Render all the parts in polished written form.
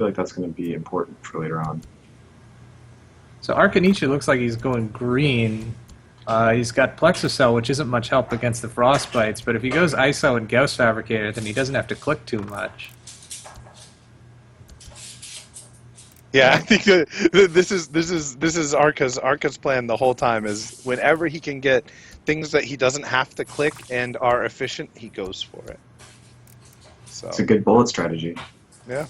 feel like that's going to be important for later on. So Arkanishu looks like he's going green. He's got Plexocell, which isn't much help against the Frostbites, but if he goes ISO and Gauss Fabricator, then he doesn't have to click too much. Yeah, I Yeah, think this is Arca's plan the whole time is whenever he can get things that he doesn't have to click and are efficient, he goes for it. it's a So good bullet strategy. yeah,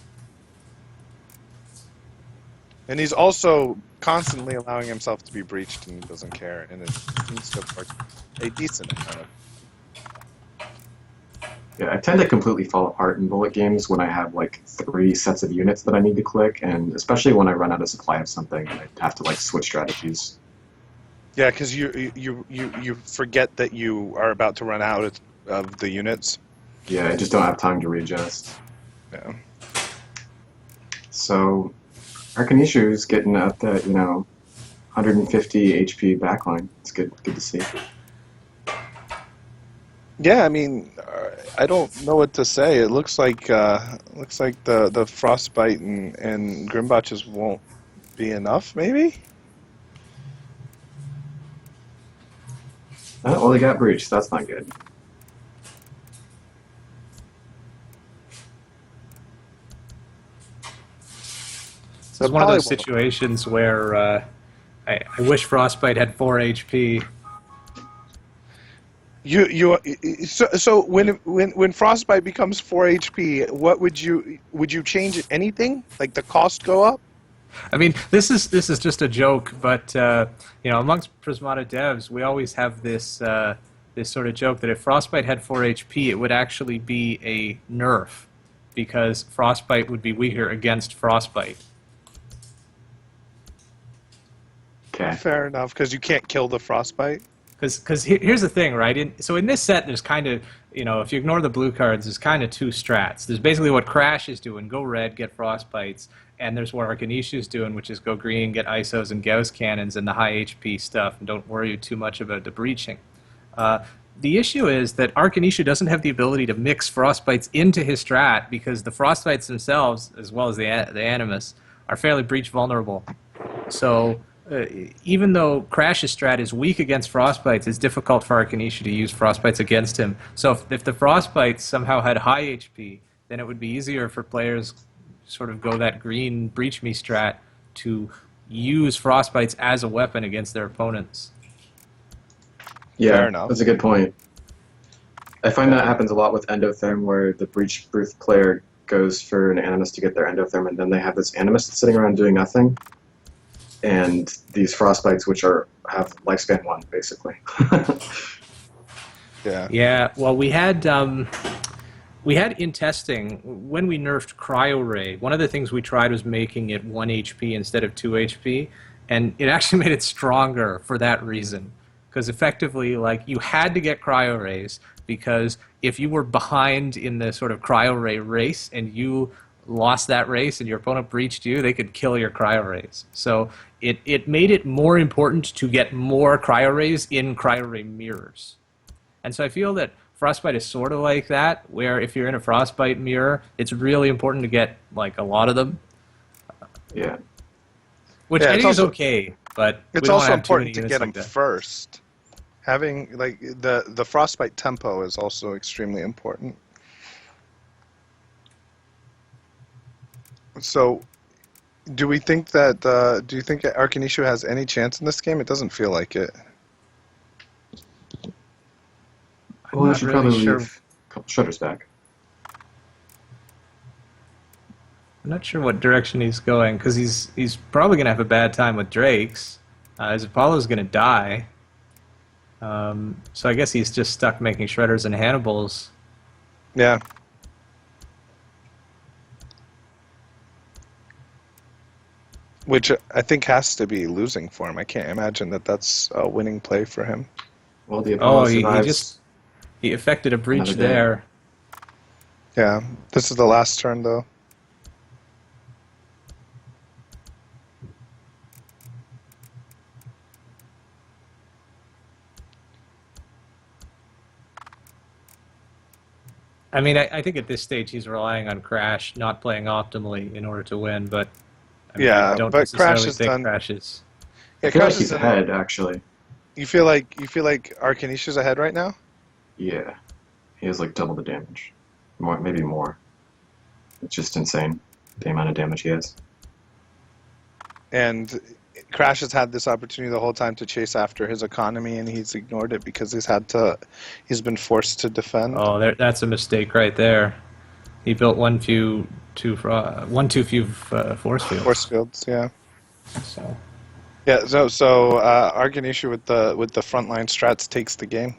and he's also constantly allowing himself to be breached and he doesn't care, and it seems to work a decent amount of. Yeah, I tend to completely fall apart in bullet games when I have like three sets of units that I need to click, and especially when I run out of supply of something and I have to like switch strategies. Yeah, because you forget that you are about to run out of the units. Yeah, I just don't have time to readjust. Yeah. So Arkanishu's getting up that, 150 HP backline. It's good to see. Yeah, I mean, I don't know what to say. It looks like the frostbite and Grimbotches won't be enough. Maybe. Well, they got breached. That's not good. This is That one of probably those won't. situations where I wish Frostbite had 4 HP. So when frostbite becomes 4 HP, what would you change anything? Like the cost go up? I mean, this is just a joke, but amongst Prismata devs, we always have this sort of joke that if Frostbite had 4 HP, it would actually be a nerf because Frostbite would be weaker against Frostbite. Okay. Fair enough, because you can't kill the frostbite. Because here's the thing, right? So in this set, there's kind of, if you ignore the blue cards, there's kind of two strats. There's basically what Crash is doing, go red, get Frostbites, and there's what Arkanishu is doing, which is go green, get ISOs and Gauss cannons and the high HP stuff, and don't worry too much about the breaching. Uh, the issue is that Arkanishu doesn't have the ability to mix Frostbites into his strat because the Frostbites themselves, as well as the Animus, are fairly breach vulnerable. So even though Crash's strat is weak against Frostbites, it's difficult for Arkanishu to use Frostbites against him. So if the Frostbites somehow had high HP, then it would be easier for players sort of go that green breach me strat to use Frostbites as a weapon against their opponents. Fair Yeah, enough. that's a good point. I find that happens a lot with Endotherm, where the Breach Booth player goes for an Animus to get their Endotherm, and then they have this Animus that's sitting around doing nothing, and these Frostbites, which have lifespan 1, basically. Yeah. Yeah, well, we had in testing when we nerfed Cryo Ray. One of the things we tried was making it 1 HP instead of 2 HP, and it actually made it stronger for that reason. Because effectively, like you had to get Cryo Rays because if you were behind in the sort of Cryo Ray race and you lost that race and your opponent breached you, they could kill your Cryo Rays. So it made it more important to get more Cryo Rays in Cryo Ray mirrors. And so I feel that Frostbite is sort of like that, where if you're in a Frostbite mirror, it's really important to get like a lot of them, Yeah. which Yeah, I it's think is also okay, but we it's don't want to also have too many important to units get them like that. first. Having like the frostbite tempo is also extremely important. So, do you think Arkanishu has any chance in this game? It doesn't feel like it. I'm Well, I not should really probably sure. leave a couple shutters back. I'm not sure what direction he's going because he's probably going to have a bad time with Drakes. His Apollo's going to die. So I guess he's just stuck making Shredders and Hannibals. Yeah. Which I think has to be losing for him. I can't imagine that that's a winning play for him. Well, the Oh, Apollo survives he affected a another breach day. there. Yeah. This is the last turn, though. I mean, I think at this stage he's relying on Crash not playing optimally in order to win, but I mean, I Yeah, don't but Crash necessarily has think done. Crash is. I Yeah, feel like Crash is he's in. ahead, actually. You feel like Arkanishu's ahead right now? Yeah, he has like double the damage, more maybe more. It's just insane the amount of damage he has. And Crash has had this opportunity the whole time to chase after his economy, and he's ignored it because he's been forced to defend. Oh, that's a mistake right there. He built one too few force Force fields. fields, yeah. So Yeah, Arkanishu with the frontline strats takes the game.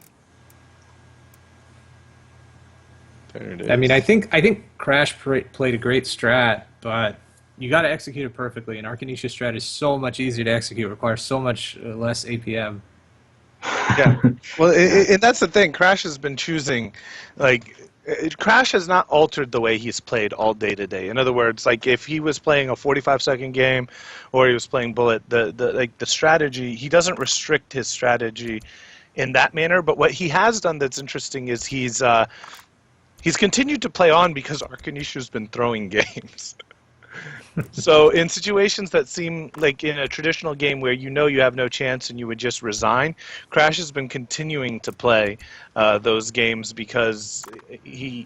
There it is. I mean, I think Crash played a great strat, but you got to execute it perfectly. And Arkanishu's strat is so much easier to execute, requires so much less APM. Yeah. Well, Yeah. and that's the thing. Crash has been choosing, like, Crash has not altered the way he's played all day today. In other words, like if he was playing a 45-second game, or he was playing Bullet, the strategy, he doesn't restrict his strategy in that manner. But what he has done that's interesting is he's continued to play on because Arkanishu's been throwing games. So in situations that seem like in a traditional game where you know you have no chance and you would just resign, Crash has been continuing to play those games because he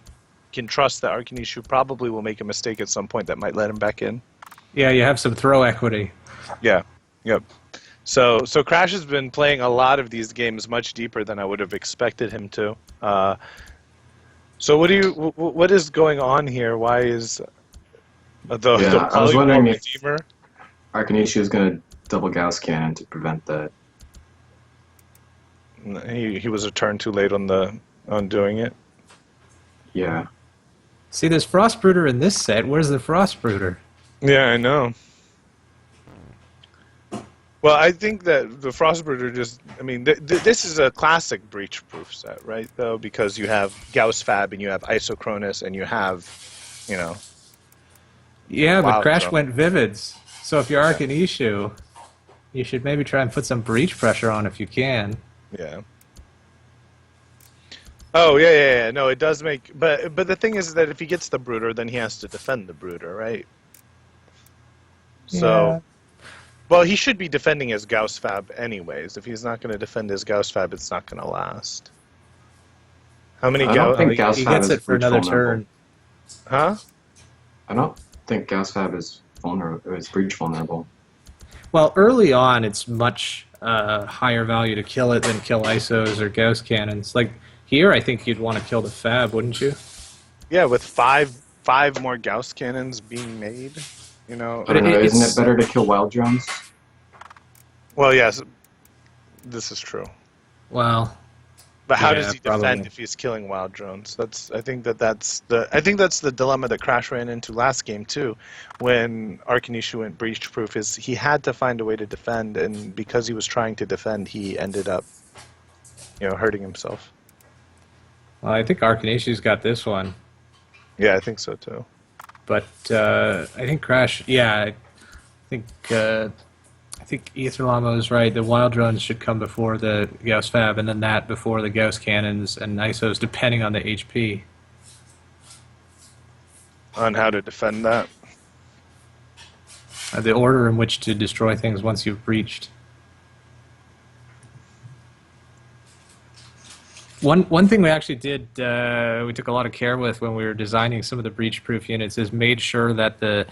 can trust that Arkanishu probably will make a mistake at some point that might let him back in. Yeah, you have some throw equity. Yeah. Yep. So Crash has been playing a lot of these games much deeper than I would have expected him to. So what is going on here? Why is the Yeah, I was polyball wondering if redeemer? Arkanishu is going to double Gauss Cannon to prevent that. He was a turn too late on doing it. Yeah. See, there's Frost Brooder in this set. Where's the Frost Brooder? Yeah, I know. Well, I think that the Frostbirder just, I mean, this is a classic breach-proof set, right, though, because you have Gauss Fab and you have Isocronus and you have, you know... Yeah, but Wild Crash Throw. went Vivids. So if you're Arkanishu, you should maybe try and put some breach pressure on if you can. Yeah. Oh, yeah. No, it does make... But the thing is that if he gets the Brooder, then he has to defend the Brooder, right? So... Yeah. Well, he should be defending his Gauss Fab anyways. If he's not going to defend his Gauss Fab, it's not going to last. How many I don't Gauss... think he Gauss Fab gets is it for breach another vulnerable. turn. Huh? I don't think Gauss Fab is vulnerable. Is breach vulnerable. Well, early on, it's much higher value to kill it than kill ISOs or Gauss cannons. Like here, I think you'd want to kill the Fab, wouldn't you? Yeah, with five more Gauss cannons being made, you know. I don't know. Isn't it's- it better to kill wild drones? Well, yes, this is true. Well, But how Yeah, does he defend probably. if he's killing wild drones? I think that's the dilemma that Crash ran into last game too, when Arkanishu went breach proof. Is he had to find a way to defend, and because he was trying to defend, he ended up, hurting himself. well, I think Arkanishu's got this one. Yeah, I think so too. But I think Crash, yeah, I think Etherlamo is right. The wild drones should come before the Gauss Fab, and then that before the Gauss cannons and ISOs, depending on the HP. On how to defend that. The order in which to destroy things once you've breached. One thing we actually did, we took a lot of care with when we were designing some of the breach-proof units, is made sure that the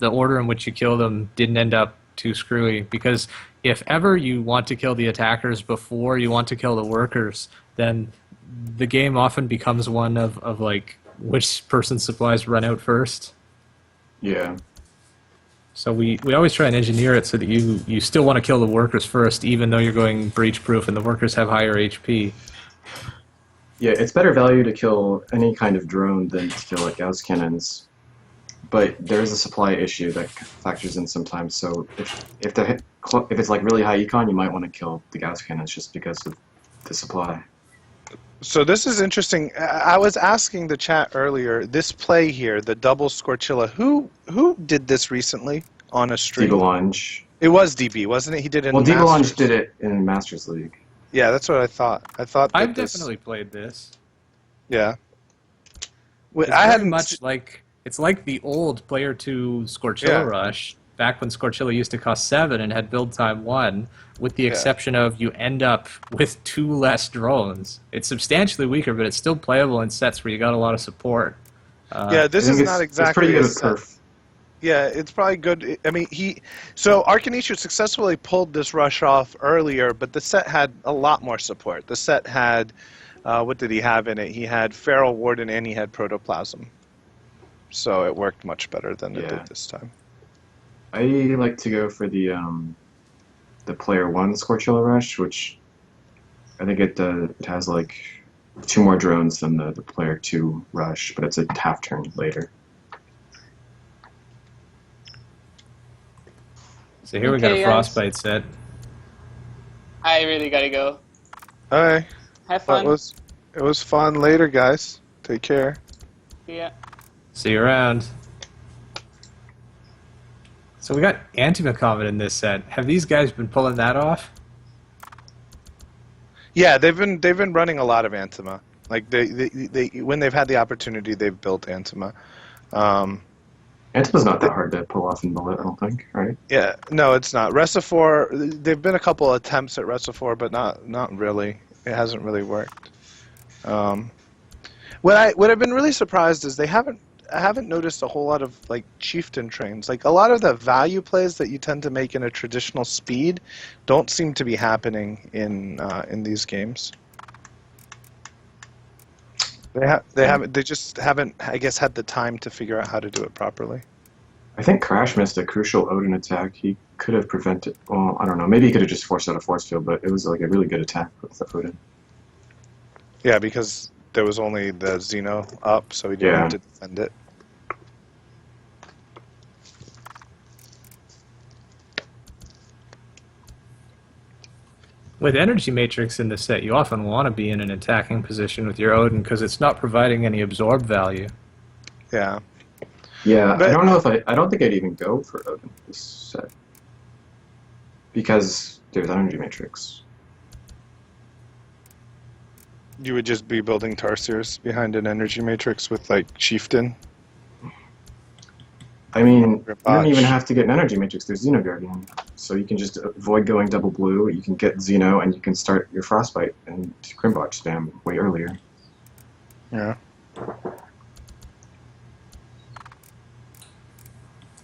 order in which you kill them didn't end up too screwy. Because if ever you want to kill the attackers before you want to kill the workers, then the game often becomes one of like which person's supplies run out first. Yeah. So we always try and engineer it so that you still want to kill the workers first, even though you're going breach-proof and the workers have higher HP. Yeah, it's better value to kill any kind of drone than to kill like Gauss cannons. But there's a supply issue that factors in sometimes. So if it's like really high econ, you might want to kill the Gauss cannons just because of the supply. So this is interesting. I was asking the chat earlier, this play here, the double Scorchilla, who did this recently on a stream? Debelange. It was DB, wasn't it? He did it in Well, Masters. Debelange did it in Masters League. Yeah, that's what I thought. I thought that I've this, definitely played this. Yeah. It's I very hadn't. much like it's like the old Player 2 Scorchilla Yeah. Rush, back when Scorchilla used to cost 7 and had build time 1, with the Yeah. exception of you end up with 2 less drones. It's substantially weaker, but it's still playable in sets where you got a lot of support. Yeah, I this think is not it's pretty exactly good a with set. perf. Yeah, it's probably good. I mean, so Arkanishu successfully pulled this rush off earlier, but the set had a lot more support. The set had, what did he have in it? He had Feral Warden and he had Protoplasm. So it worked much better than it Yeah. did this time. I like to go for the player 1 Scorchilla Rush, which I think it has like 2 more drones than the player 2 Rush, but it's a half turn later. So here we got a Okay, guys. Frostbite set. I really gotta go. All right. Have fun. It was fun. Later, guys. Take care. Yeah. See you around. So we got Antima Comet in this set. Have these guys been pulling that off? Yeah, they've been running a lot of Antima. Like they when they've had the opportunity, they've built Antima. Antima's not that hard to pull off in Bullet, I don't think, right? Yeah, no, it's not. Resifor, there've been a couple attempts at Resifor, but not really. It hasn't really worked. What I've been really surprised is I haven't noticed a whole lot of like chieftain trains. Like a lot of the value plays that you tend to make in a traditional speed don't seem to be happening in these games. They just haven't, I guess, had the time to figure out how to do it properly. I think Crash missed a crucial Odin attack. He could have prevented. Well, I don't know. Maybe he could have just forced out a force field, but it was like a really good attack with the Odin. Yeah, because there was only the Xeno up, so he didn't have to defend it. With Energy Matrix in the set, you often want to be in an attacking position with your Odin because it's not providing any absorb value. Yeah. Yeah, But- I don't know if I don't think I'd even go for Odin this set because there's Energy Matrix. You would just be building Tarsiers behind an energy matrix with like Chieftain. I mean, you Grim don't even Botch. have to get an Energy Matrix. There's Xeno Guardian, so you can just avoid going double blue. You can get Xeno, and you can start your Frostbite and Grimbotch spam way earlier. Yeah.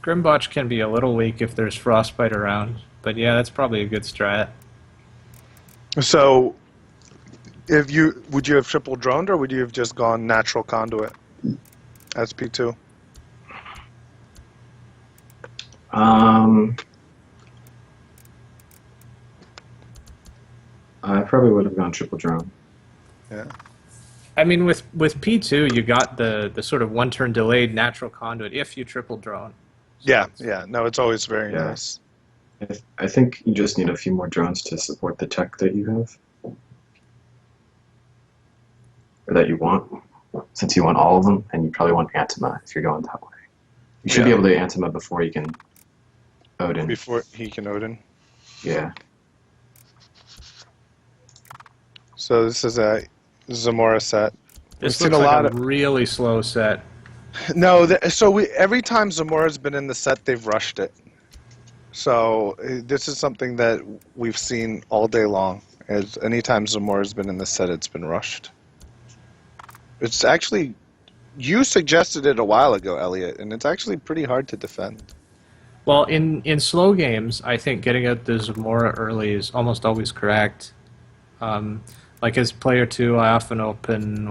Grimbotch can be a little weak if there's Frostbite around, but yeah, that's probably a good strat. So, would you have triple droned or would you have just gone natural conduit as P2? I probably would have gone triple drone. Yeah. I mean, with P2, you got the sort of one-turn delayed natural conduit if you triple drone. Yeah, yeah. No, it's always very Yeah. nice. I think you just need a few more drones to support the tech that you have. Or that you want, since you want all of them, and you probably want Antima if you're going that way. You should be Yeah. able to Antima before you can Odin. Before he can Odin. Yeah. So this is a Zamora set. This We've seen looks a like lot a of- really slow set. No, every time Zamora's been in the set, they've rushed it. So this is something that we've seen all day long. As anytime Zamora's been in the set, it's been rushed. It's actually, you suggested it a while ago, Elliot, and it's actually pretty hard to defend. Well, in slow games, I think getting out the Zamora early is almost always correct. Like as player 2, I often open,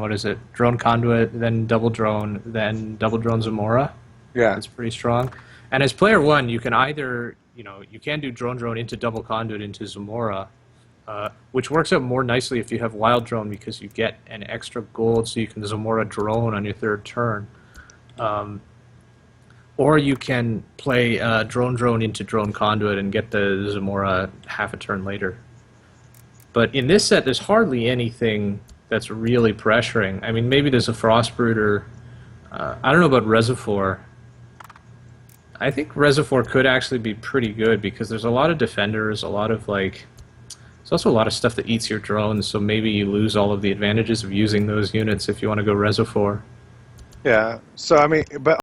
drone conduit, then double drone Zamora. Yeah. That's pretty strong. And as player 1, you can either, you can do drone into double conduit into Zamora, which works out more nicely if you have wild drone because you get an extra gold so you can Zamora drone on your third turn. Or you can play drone into drone conduit and get the Zamora half a turn later. But in this set, there's hardly anything that's really pressuring. I mean, maybe there's a Frostbrooder. I don't know about Resifor. I think Resifor could actually be pretty good because there's a lot of defenders, there's also a lot of stuff that eats your drones, so maybe you lose all of the advantages of using those units if you want to go Resifor. Yeah. So I mean, but